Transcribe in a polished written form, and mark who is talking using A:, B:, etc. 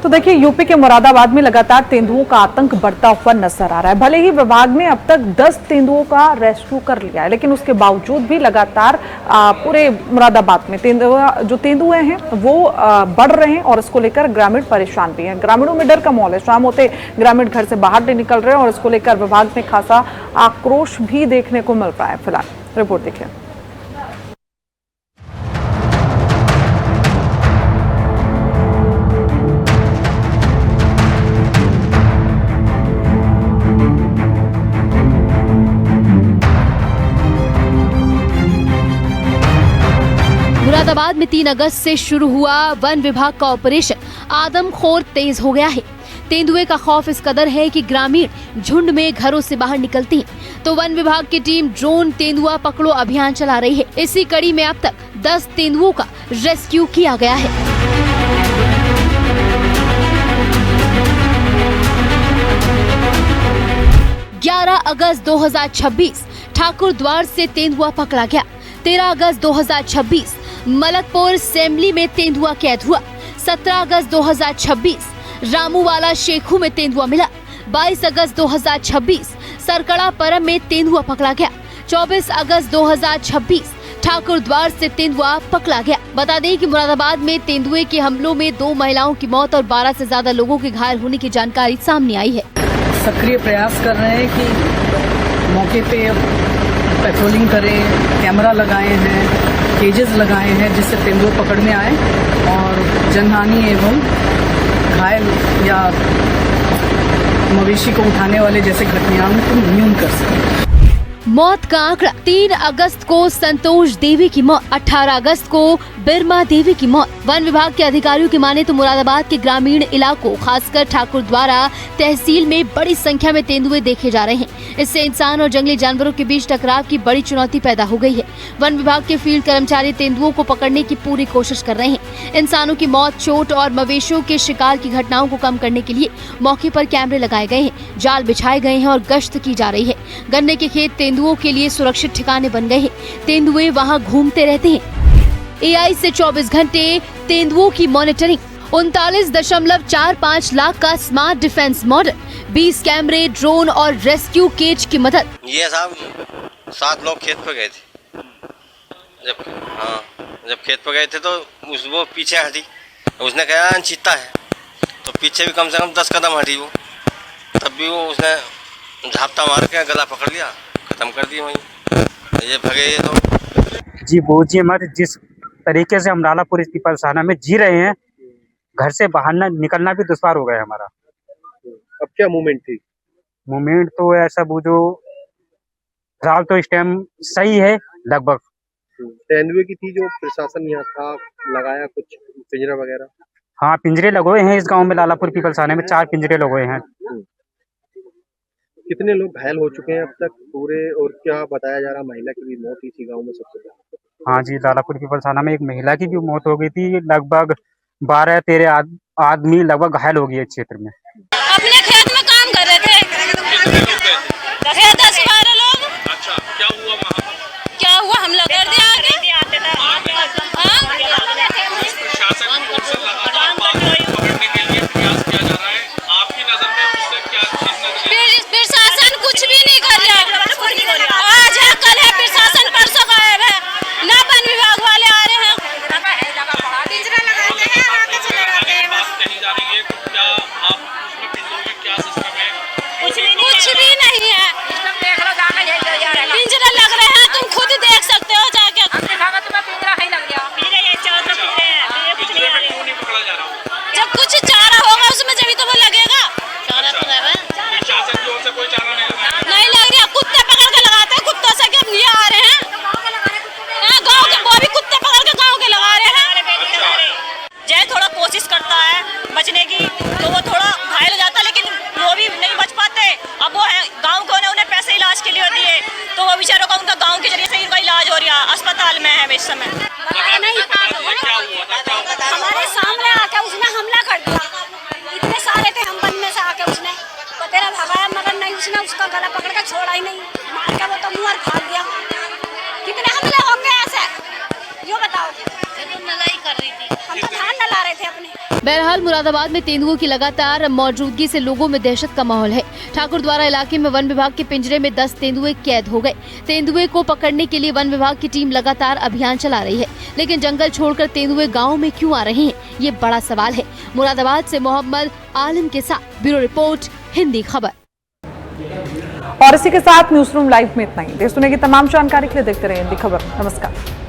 A: तो देखिए, यूपी के मुरादाबाद में लगातार तेंदुओं का आतंक बढ़ता हुआ नजर आ रहा है। भले ही विभाग ने अब तक 10 तेंदुओं का रेस्क्यू कर लिया है, लेकिन उसके बावजूद भी लगातार पूरे मुरादाबाद में जो तेंदुए हैं वो बढ़ रहे हैं और इसको लेकर ग्रामीण परेशान भी हैं। ग्रामीणों में डर का माहौल है। शाम होते ग्रामीण घर से बाहर नहीं निकल रहे हैं और इसको लेकर विभाग में खासा आक्रोश भी देखने को मिल रहा है। फिलहाल रिपोर्ट देखिए।
B: मुरादाबाद में 3 अगस्त से शुरू हुआ वन विभाग का ऑपरेशन आदमखोर तेज हो गया है। तेंदुए का खौफ इस कदर है कि ग्रामीण झुंड में घरों से बाहर निकलते हैं तो वन विभाग की टीम ड्रोन तेंदुआ पकड़ो अभियान चला रही है। इसी कड़ी में अब तक 10 तेंदुओं का रेस्क्यू किया गया है। अगस्त 2026 ठाकुर द्वार से तेंदुआ पकड़ा गया। 13 अगस्त 2026 मलकपुर सेमली में तेंदुआ कैद हुआ। 17 अगस्त 2026 रामूवाला शेखू में तेंदुआ मिला। 22 अगस्त 2026 सरकड़ा परम में तेंदुआ पकड़ा गया। 24 अगस्त 2026 ठाकुर द्वार से तेंदुआ पकड़ा गया। बता दें कि मुरादाबाद में तेंदुए के हमलों में 2 महिलाओं की मौत और 12 से ज्यादा लोगों के घायल होने की जानकारी सामने आई है।
C: सक्रिय प्रयास कर रहे हैं कि मौके पे पेट्रोलिंग करें, कैमरा लगाए हैं, केजेस लगाए हैं जिससे तेंदुए पकड़ में आए और जनहानि एवं घायल या मवेशी को उठाने वाले जैसे घटनाओं को न्यून कर सकें।
B: मौत का आंकड़ा 3 अगस्त को संतोष देवी की मौत, 18 अगस्त को बिरमा देवी की मौत। वन विभाग के अधिकारियों की माने तो मुरादाबाद के ग्रामीण इलाकों खासकर ठाकुर द्वारा तहसील में बड़ी संख्या में तेंदुए देखे जा रहे हैं। इससे इंसान और जंगली जानवरों के बीच टकराव की बड़ी चुनौती पैदा हो गई है। वन विभाग के फील्ड कर्मचारी तेंदुओं को पकड़ने की पूरी कोशिश कर रहे हैं। इंसानों की मौत, चोट और मवेशियों के शिकार की घटनाओं को कम करने के लिए मौके पर कैमरे लगाए गए हैं, जाल बिछाए गए हैं और गश्त की जा रही है। गन्ने के खेत तेंदुओं के लिए सुरक्षित ठिकाने बन गए हैं। तेंदुए वहां घूमते रहते हैं। एआई से 24 घंटे तेंदुओं की मॉनिटरिंग, 39.45 लाख का स्मार्ट डिफेंस मॉडल, 20 कैमरे, ड्रोन और रेस्क्यू केज की मदद।
D: ये साहब 7 लोग खेत पे गए थे। जब खेत पे गए थे तो वो पीछे हटी। उसने कहा चीता है, तो पीछे भी कम से कम 10 कदम हटी वो। तब भी वो उसने झापटा मार के गला पकड़ लिया, खत्म कर दिया वहीं। ये भगे ये तो
E: जी बोझिए मत। जिस तरीके से हम लालापुर पीपल थाना में जी रहे हैं, घर से बाहर निकलना भी दुश्वार हो गया हमारा।
F: अब क्या मूवमेंट थी?
E: मूवमेंट तो ऐसा बूझो फिलहाल तो इस टाइम सही है लगभग।
F: तेंदुए की थी जो प्रशासन यहाँ था, लगाया कुछ पिंजरा वगैरह?
E: हाँ, पिंजरे लगे हुए हैं इस गांव में। लालापुर पीपल थाने में 4 पिंजरे लगे हुए हैं।
F: कितने लोग घायल हो चुके हैं अब तक पूरे, और क्या बताया जा रहा, महिला की भी मौत हुई थी गाँव में सबसे पहले?
E: हाँ जी, लालापुर पीपल थाना में एक महिला की भी मौत हो गई थी। लगभग 12-13 आदमी लगभग घायल हो गए इस क्षेत्र में।
G: अपने खेत में काम कर रहे थे। 10-12 लोग।
H: अच्छा, क्या हुआ वहाँ?
G: क्या हुआ, हमला कर दिया आगे।
H: प्रशासन की ओर से लगातार पकड़ने के लिए प्रयास किया जा रहा है। आपकी नजर में उससे क्या चीज नजर आई?
G: प्रशासन कुछ भी नहीं कर रहा। आज है कल है, प्रशासन परसों गायब है। ना वन विभाग वाले आ रहे हैं।
H: कही जा रही है तो क्या आप उसमें पिंजरों में क्या सिस्टम है?
G: कुछ भी नहीं है। पिंजरा लग रहे हैं, तुम खुद देख सकते हो जाके।
H: पिंजरे में क्यों नहीं पकड़ा जा रहा?
G: जब कुछ चारा होगा उसमें जब तो वो लगेगा।
H: प्रशासन की ओर से कोई चारा नहीं लगा?
G: नहीं लग रहा। कुत्ते पकड़ के लगाते हैं, कुत्तों से क्या ये आ रहे हैं। गाँव के वो भी कुत्ते पकड़ के गाँव के लगा रहे हैं। जय थोड़ा कोशिश करता है बचने की तो वो थोड़ा घायल हो जाता है, लेकिन वो भी नहीं बच पाते। अब वो है गाँव को उन्हें पैसे इलाज के लिए दिए तो वो बेचारों का उनका गाँव के जरिए से इनका इलाज हो रहा, अस्पताल में है इस समय। हमारे सामने आके उसने हमला कर दिया। इतने सारे थे हम वन में से आके उसने तो तेरा भगाया, मगर नहीं उसने उसका गला पकड़ के छोड़ा ही नहीं, मार के वो तो मुँह भाग गया। कितने हमले होंगे ऐसे, यो बताओ।
I: नलाई कर रही थी,
G: हम तो धान नला रहे थे अपने।
B: बहरहाल मुरादाबाद में तेंदुओं की लगातार मौजूदगी से लोगों में दहशत का माहौल है। ठाकुरद्वारा इलाके में वन विभाग के पिंजरे में 10 तेंदुए कैद हो गए। तेंदुए को पकड़ने के लिए वन विभाग की टीम लगातार अभियान चला रही है, लेकिन जंगल छोड़कर तेंदुए गाँव में क्यों आ रहे हैं, ये बड़ा सवाल है। मुरादाबाद से मोहम्मद आलिम के साथ ब्यूरो रिपोर्ट, हिंदी खबर।
A: और इसी के साथ न्यूज रूम लाइव में इतना ही। देश दुनिया की तमाम जानकारी के लिए देखते रहिए हिंदी खबर। नमस्कार।